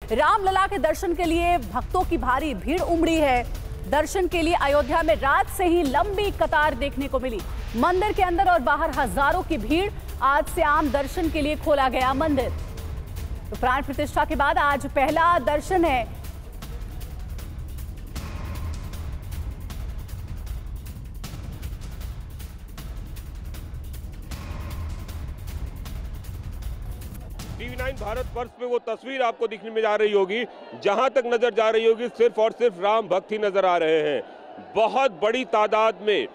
रामलला के दर्शन के लिए भक्तों की भारी भीड़ उमड़ी है। दर्शन के लिए अयोध्या में रात से ही लंबी कतार देखने को मिली। मंदिर के अंदर और बाहर हजारों की भीड़। आज से आम दर्शन के लिए खोला गया मंदिर। तो प्राण प्रतिष्ठा के बाद आज पहला दर्शन है। TV9 भारत वर्ष में वो तस्वीर आपको दिखने में जा रही होगी, जहां तक नजर जा रही होगी सिर्फ और सिर्फ राम भक्त ही नजर आ रहे हैं। बहुत बड़ी तादाद में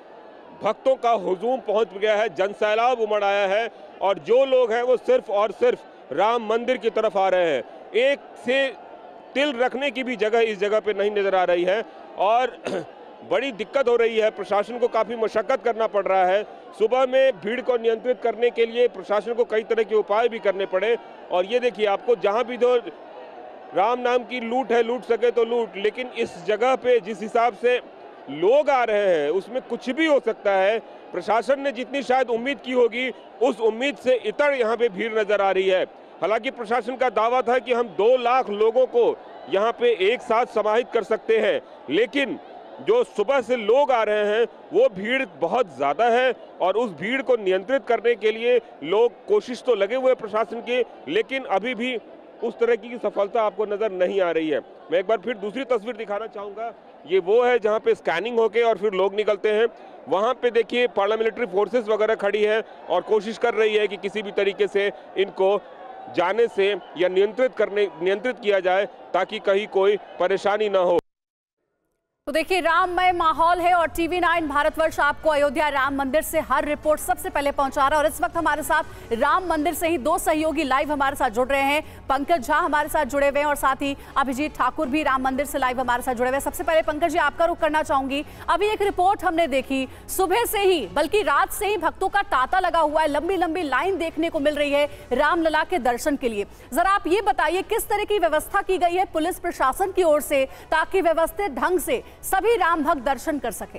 भक्तों का हुजूम पहुंच गया है, जनसैलाब उमड़ आया है और जो लोग हैं वो सिर्फ और सिर्फ राम मंदिर की तरफ आ रहे हैं। एक से तिल रखने की भी जगह इस जगह पे नहीं नजर आ रही है और बड़ी दिक्कत हो रही है। प्रशासन को काफ़ी मशक्कत करना पड़ रहा है। सुबह में भीड़ को नियंत्रित करने के लिए प्रशासन को कई तरह के उपाय भी करने पड़े। और ये देखिए, आपको जहां भी तो राम नाम की लूट है, लूट सके तो लूट, लेकिन इस जगह पे जिस हिसाब से लोग आ रहे हैं उसमें कुछ भी हो सकता है। प्रशासन ने जितनी शायद उम्मीद की होगी उस उम्मीद से इतर यहाँ पे भीड़ नजर आ रही है। हालांकि प्रशासन का दावा था कि हम 2 लाख लोगों को यहाँ पे एक साथ समाहित कर सकते हैं, लेकिन जो सुबह से लोग आ रहे हैं वो भीड़ बहुत ज़्यादा है और उस भीड़ को नियंत्रित करने के लिए लोग कोशिश तो लगे हुए प्रशासन की, लेकिन अभी भी उस तरह की सफलता आपको नज़र नहीं आ रही है। मैं एक बार फिर दूसरी तस्वीर दिखाना चाहूँगा। ये वो है जहाँ पे स्कैनिंग होके और फिर लोग निकलते हैं। वहाँ पे देखिए पैरामिलिट्री फोर्सेस वगैरह खड़ी है और कोशिश कर रही है कि किसी भी तरीके से इनको जाने से या नियंत्रित किया जाए ताकि कहीं कोई परेशानी ना हो। तो देखिए, राममय माहौल है और TV9 भारतवर्ष आपको अयोध्या राम मंदिर से हर रिपोर्ट सबसे पहले पहुंचा रहा है। और इस वक्त हमारे साथ राम मंदिर से ही 2 सहयोगी लाइव हमारे साथ जुड़ रहे हैं। पंकज झा हमारे साथ जुड़े हुए हैं और साथ ही अभिजीत ठाकुर भी राम मंदिर से लाइव हमारे साथ जुड़े हुए हैं। सबसे पहले पंकज जी, आपका रुख करना चाहूंगी। अभी एक रिपोर्ट हमने देखी, सुबह से ही बल्कि रात से ही भक्तों का तांता लगा हुआ है, लंबी लंबी लाइन देखने को मिल रही है रामलला के दर्शन के लिए। जरा आप ये बताइए, किस तरह की व्यवस्था की गई है पुलिस प्रशासन की ओर से ताकि व्यवस्थित ढंग से सभी राम भक्त दर्शन कर सके?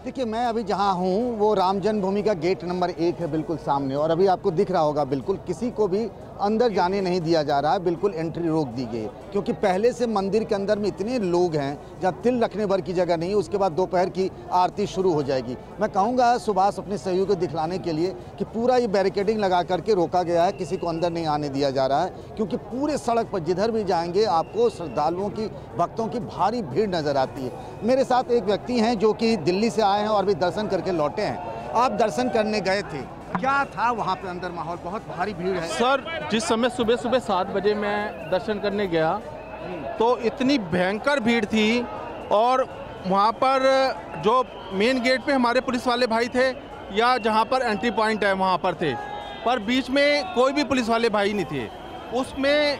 देखिए, मैं अभी जहां हूं वो राम जन्मभूमि का गेट नंबर 1 है, बिल्कुल सामने। और अभी आपको दिख रहा होगा, बिल्कुल किसी को भी अंदर जाने नहीं दिया जा रहा है, बिल्कुल एंट्री रोक दी गई, क्योंकि पहले से मंदिर के अंदर में इतने लोग हैं जब तिल रखने भर की जगह नहीं। उसके बाद दोपहर की आरती शुरू हो जाएगी। मैं कहूँगा सुभाष अपने सहयोग को दिखलाने के लिए कि पूरा ये बैरिकेडिंग लगा करके रोका गया है, किसी को अंदर नहीं आने दिया जा रहा है, क्योंकि पूरे सड़क पर जिधर भी जाएंगे आपको श्रद्धालुओं की, भक्तों की भारी भीड़ नजर आती है। मेरे साथ एक व्यक्ति हैं जो कि दिल्ली से आए हैं और भी दर्शन करके लौटे हैं। आप दर्शन करने गए थे, क्या था वहाँ पे अंदर माहौल? बहुत भारी भीड़ है सर। जिस समय सुबह 7 बजे मैं दर्शन करने गया तो इतनी भयंकर भीड़ थी और वहाँ पर जो मेन गेट पे हमारे पुलिस वाले भाई थे या जहाँ पर एंट्री पॉइंट है वहाँ पर थे, पर बीच में कोई भी पुलिस वाले भाई नहीं थे। उसमें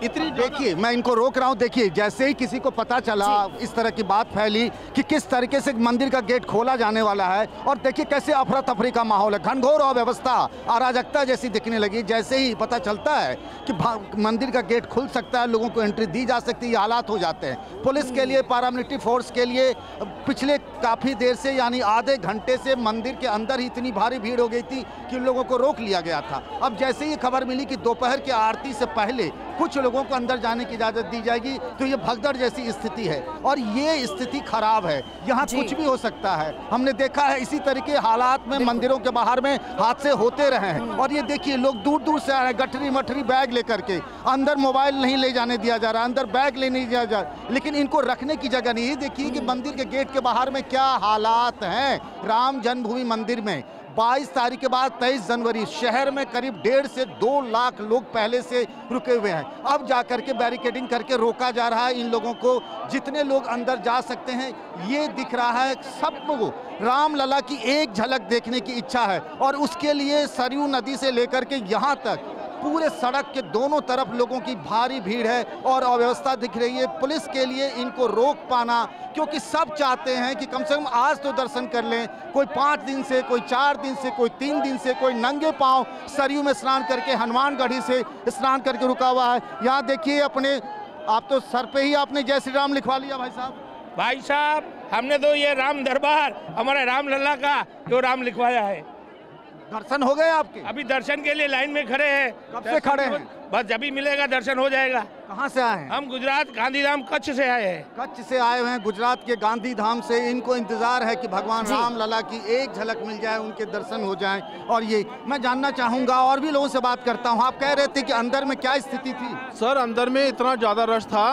इतनी, देखिए मैं इनको रोक रहा हूँ। देखिए, जैसे ही किसी को पता चला, इस तरह की बात फैली कि किस तरीके से मंदिर का गेट खोला जाने वाला है, और देखिए कैसे अफरा तफरी का माहौल है, घनघोर अव्यवस्था, अराजकता जैसी दिखने लगी। जैसे ही पता चलता है कि मंदिर का गेट खुल सकता है, लोगों को एंट्री दी जा सकती है, ये हालात हो जाते हैं। पुलिस के लिए, पैरामिलिट्री फोर्स के लिए पिछले काफ़ी देर से, यानी आधे घंटे से मंदिर के अंदर ही इतनी भारी भीड़ हो गई थी कि लोगों को रोक लिया गया था। अब जैसे ही खबर मिली कि दोपहर की आरती से पहले कुछ लोगों को अंदर जाने की इजाज़त दी जाएगी, तो ये भगदड़ जैसी स्थिति है और ये स्थिति खराब है। यहाँ कुछ भी हो सकता है। हमने देखा है इसी तरीके हालात में मंदिरों के बाहर में हादसे होते रहे हैं। और ये देखिए, लोग दूर दूर से आ रहे हैं, गठरी मठरी बैग लेकर के। अंदर मोबाइल नहीं ले जाने दिया जा रहा, अंदर बैग ले नहीं दिया जा रहा, लेकिन इनको रखने की जगह नहीं। ये देखिए कि मंदिर के गेट के बाहर में क्या हालात हैं। राम जन्मभूमि मंदिर में 22 तारीख के बाद 23 जनवरी शहर में करीब 1.5 से 2 लाख लोग पहले से रुके हुए हैं। अब जाकर के बैरिकेडिंग करके रोका जा रहा है इन लोगों को। जितने लोग अंदर जा सकते हैं, ये दिख रहा है सबको रामलला की एक झलक देखने की इच्छा है। और उसके लिए सरयू नदी से लेकर के यहाँ तक पूरे सड़क के दोनों तरफ लोगों की भारी भीड़ है और अव्यवस्था दिख रही है। पुलिस के लिए इनको रोक पाना, क्योंकि सब चाहते हैं कि कम से कम आज तो दर्शन कर लें। कोई 5 दिन से, कोई 4 दिन से, कोई 3 दिन से, कोई नंगे पांव सरयू में स्नान करके, हनुमानगढ़ी से स्नान करके रुका हुआ है। यहाँ देखिए, अपने आप तो सर पे ही आपने जय श्री राम लिखवा लिया भाई साहब। हमने तो ये राम दरबार हमारे रामलला का जो राम लिखवाया है। दर्शन हो गए आपके? अभी दर्शन के लिए लाइन में खड़े हैं। कब से खड़े हैं? बस जब भी मिलेगा दर्शन हो जाएगा। कहाँ से आए हैं? हम गुजरात गांधीधाम कच्छ से आए हैं। कच्छ से आए हुए हैं, गुजरात के गांधीधाम से। इनको इंतजार है कि भगवान राम लला की एक झलक मिल जाए, उनके दर्शन हो जाएं। और ये मैं जानना चाहूंगा, और भी लोगों से बात करता हूं। आप कह रहे थे कि अंदर में क्या स्थिति थी? सर अंदर में इतना ज़्यादा रश था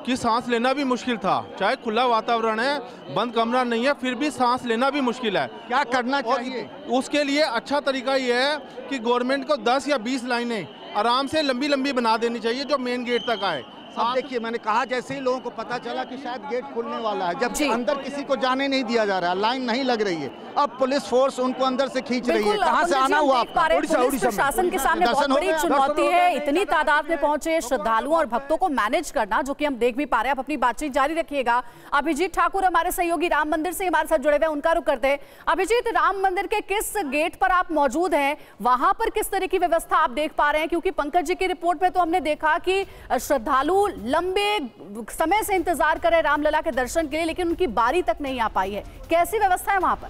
कि सांस लेना भी मुश्किल था। चाहे खुला वातावरण है, बंद कमरा नहीं है, फिर भी सांस लेना भी मुश्किल है। क्या करना चाहिए? उसके लिए अच्छा तरीका ये है कि गवर्नमेंट को 10 या 20 लाइनें आराम से लंबी लंबी बना देनी चाहिए जो मेन गेट तक आए। अब देखिए, मैंने कहा जैसे ही लोगों को पता चला कि शायद गेट खुलने वाला है, जबकि अंदर किसी को जाने नहीं दिया जा रहा है, लाइन नहीं लग रही है। अब पुलिस फोर्स उनको अंदर से खींच रही है। कहां से आना हुआ आपका? पुलिस प्रशासन के सामने बहुत बड़ी चुनौती है। इतनी तादाद में पहुंचे श्रद्धालुओं और भक्तों को मैनेज करना, जो कि हम देख भी पा रहे हैं। आप अपनी बातचीत जारी रखिएगा। अभिजीत ठाकुर हमारे सहयोगी राम मंदिर से हमारे साथ जुड़े हुए हैं, उनका रुख करते हैं। अभिजीत, राम मंदिर के किस गेट पर आप मौजूद हैं? वहां पर किस तरह की व्यवस्था आप देख पा रहे हैं? क्योंकि पंकज जी की रिपोर्ट में तो हमने देखा कि श्रद्धालु लंबे समय से इंतजार कर रहे रामलला के दर्शन के लिए, लेकिन उनकी बारी तक नहीं आ पाई है। कैसी व्यवस्था है वहां पर?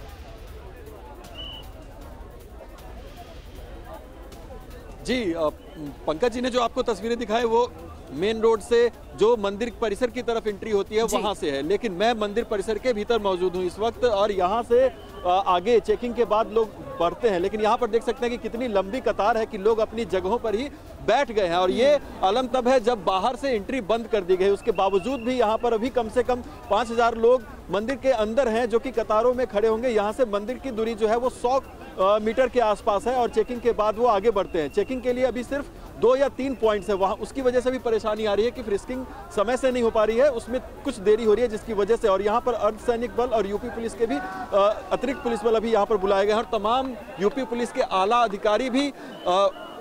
जी, पंकज जी ने जो आपको तस्वीरें दिखाई वो मेन रोड से जो मंदिर परिसर की तरफ एंट्री होती है वहां से है, लेकिन मैं मंदिर परिसर के भीतर मौजूद हूं इस वक्त। और यहां से आगे चेकिंग के बाद लोग बढ़ते हैं, लेकिन यहां पर देख सकते हैं कि कितनी लंबी कतार है कि लोग अपनी जगहों पर ही बैठ गए हैं। और ये आलम तब है जब बाहर से एंट्री बंद कर दी गई। उसके बावजूद भी यहाँ पर अभी कम से कम 5000 लोग मंदिर के अंदर हैं जो कि कतारों में खड़े होंगे। यहाँ से मंदिर की दूरी जो है वो 100 मीटर के आसपास है और चेकिंग के बाद वो आगे बढ़ते हैं। चेकिंग के लिए अभी सिर्फ 2 या 3 पॉइंट्स है वहाँ, उसकी वजह से भी परेशानी आ रही है कि फ्रिस्किंग समय से नहीं हो पा रही है, उसमें कुछ देरी हो रही है जिसकी वजह से। और यहाँ पर अर्धसैनिक बल और यूपी पुलिस के भी अतिरिक्त पुलिस बल अभी यहाँ पर बुलाए गए हैं और तमाम यूपी पुलिस के आला अधिकारी भी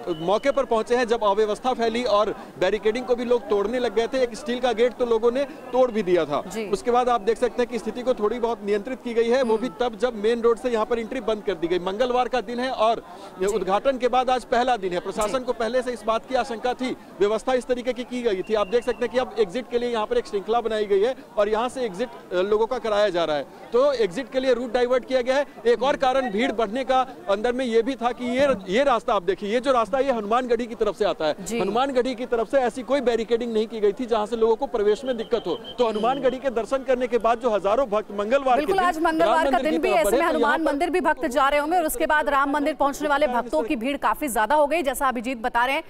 मौके पर पहुंचे हैं जब अव्यवस्था फैली और बैरिकेडिंग को भी लोग तोड़ने लग गए थे। एक स्टील का गेट तो लोगों ने तोड़ भी दिया था। उसके बाद आप देख सकते हैं कि स्थिति को थोड़ी बहुत नियंत्रित की गई है, वो भी तब जब मेन रोड से यहाँ पर एंट्री बंद कर दी गई। मंगलवार का दिन है और उद्घाटन के बाद आज पहला दिन है। प्रशासन को पहले से इस बात की आशंका थी, व्यवस्था इस तरीके की गई थी। आप देख सकते हैं कि अब एग्जिट के लिए यहाँ पर एक श्रृंखला बनाई गई है और यहाँ से एग्जिट लोगों का कराया जा रहा है। तो एग्जिट के लिए रूट डाइवर्ट किया गया है। एक और कारण भीड़ बढ़ने का अंदर में ये भी था कि ये रास्ता आप देखिए, ये जो रास्ता ये हनुमानगढ़ी की तरफ से आता है। हनुमानगढ़ी की तरफ से ऐसी कोई बैरिकेडिंग नहीं की गई थी जहां से लोगों को प्रवेश में दिक्कत हो। तो हनुमानगढ़ी के दर्शन करने के बाद जो हजारों भक्त मंगलवार बिल्कुल आज मंगलवार का दिन भी ऐसे में हनुमान मंदिर भी भक्त जा रहे होंगे और उसके बाद राम मंदिर पहुंचने वाले भक्तों की भीड़ काफी ज्यादा हो गई, जैसा अभिजीत बता रहे हैं।